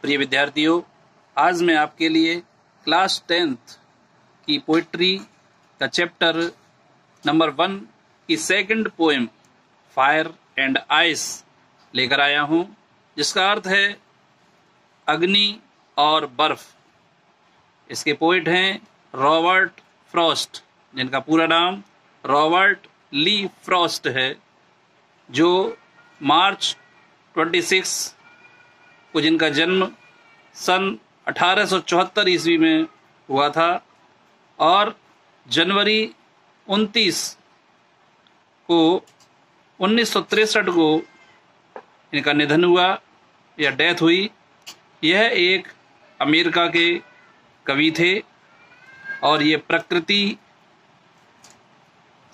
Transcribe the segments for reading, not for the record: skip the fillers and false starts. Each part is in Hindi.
प्रिय विद्यार्थियों, आज मैं आपके लिए क्लास 10th की पोइट्री का चैप्टर नंबर 1 की second poem fire and ice लेकर आया हूं, जिसका अर्थ है अग्नि और बर्फ। इसके पोइट हैं रॉबर्ट फ्रॉस्ट, जिनका पूरा नाम रॉबर्ट ली फ्रॉस्ट है, जो मार्च 26 को जिनका जन्म सन 1874 ईस्वी में हुआ था और जनवरी 29 को 1963 को इनका निधन हुआ या डेथ हुई। यह एक अमेरिका के कवि थे और ये प्रकृति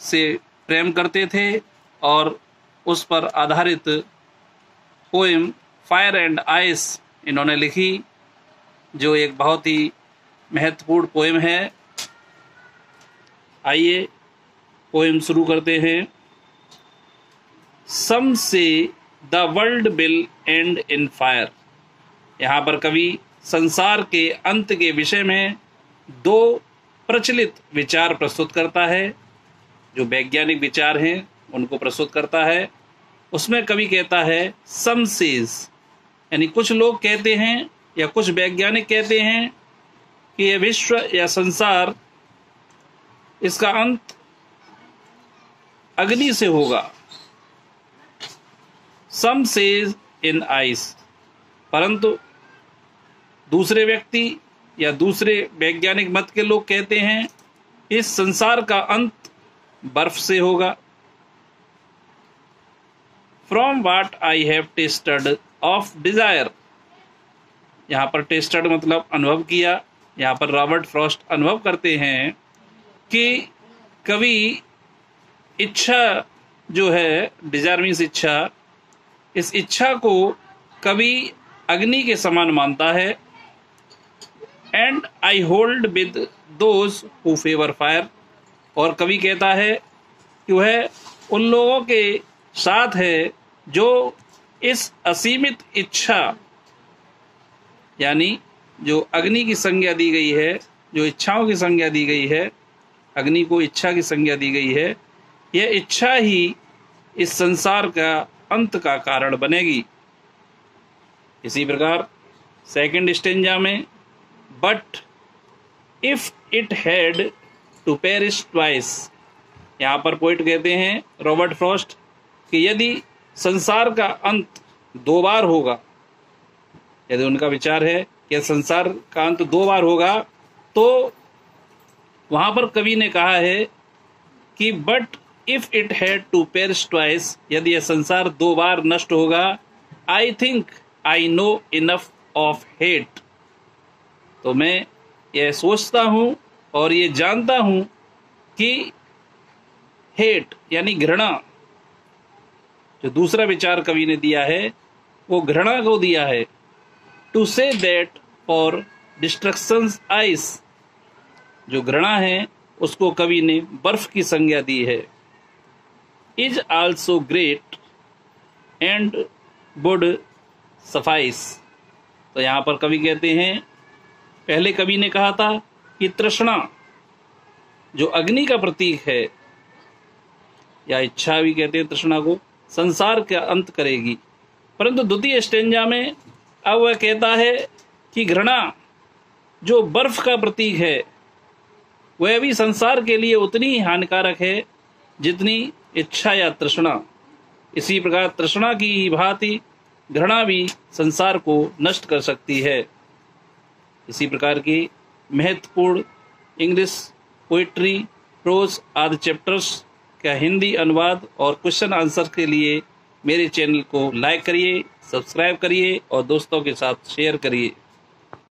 से प्रेम करते थे और उस पर आधारित पोएम फायर एंड आइस इन्होंने लिखी, जो एक बहुत ही महत्वपूर्ण पोएम है। आइए पोएम शुरू करते हैं। सम से the world will and in fire. यहाँ पर कवि संसार के अंत के विषय में दो प्रचलित विचार प्रस्तुत करता है, जो वैज्ञानिक विचार हैं उनको प्रस्तुत करता है। उसमें कवि कहता है सम सेज, यानी कुछ लोग कहते हैं या कुछ वैज्ञानिक कहते हैं कि यह विश्व या संसार, इसका अंत अग्नि से होगा। सम सेज इन आइस, परंतु दूसरे व्यक्ति या दूसरे वैज्ञानिक मत के लोग कहते हैं इस संसार का अंत बर्फ से होगा। From what I have tasted of desire, यहाँ पर टेस्टेड मतलब अनुभव किया। यहाँ पर रॉबर्ट फ्रॉस्ट अनुभव करते हैं कि कवि इच्छा जो है, डिजायर मीन्स इच्छा, इस इच्छा को कवि अग्नि के समान मानता है। And I hold with those who favour fire, और कवि कहता है कि वह उन लोगों के साथ है जो इस असीमित इच्छा, यानी जो अग्नि की संज्ञा दी गई है, जो इच्छाओं की संज्ञा दी गई है, अग्नि को इच्छा की संज्ञा दी गई है, यह इच्छा ही इस संसार का अंत का कारण बनेगी। इसी प्रकार सेकंड स्टेंजा में but if it had to perish twice, यहाँ पर पोइट कहते हैं रॉबर्ट फ्रॉस्ट कि यदि संसार का अंत दो बार होगा, यदि उनका विचार है कि संसार का अंत दो बार होगा, तो वहां पर कवि ने कहा है कि but if it had to perish twice, यदि यह संसार दो बार नष्ट होगा, I think I know enough of hate, तो मैं यह सोचता हूं और ये जानता हूं कि हेट यानी घृणा, जो दूसरा विचार कवि ने दिया है वो घृणा को दिया है। To say that for destruction ice, जो घृणा है उसको कवि ने बर्फ की संज्ञा दी है। Is also great and would suffice, तो यहाँ पर कवि कहते हैं, पहले कवि ने कहा था कि तृष्णा जो अग्नि का प्रतीक है, या इच्छा भी कहते हैं तृष्णा को, संसार का अंत करेगी, परंतु द्वितीय स्टेंजा में अब वह कहता है कि घृणा जो बर्फ का प्रतीक है वह भी संसार के लिए उतनी ही हानिकारक है जितनी इच्छा या तृष्णा। इसी प्रकार तृष्णा की ही भांति घृणा भी संसार को नष्ट कर सकती है। इसी प्रकार की महत्वपूर्ण इंग्लिश पोइट्री, प्रोज आदि चैप्टर्स का हिंदी अनुवाद और क्वेश्चन आंसर के लिए मेरे चैनल को लाइक करिए, सब्सक्राइब करिए और दोस्तों के साथ शेयर करिए।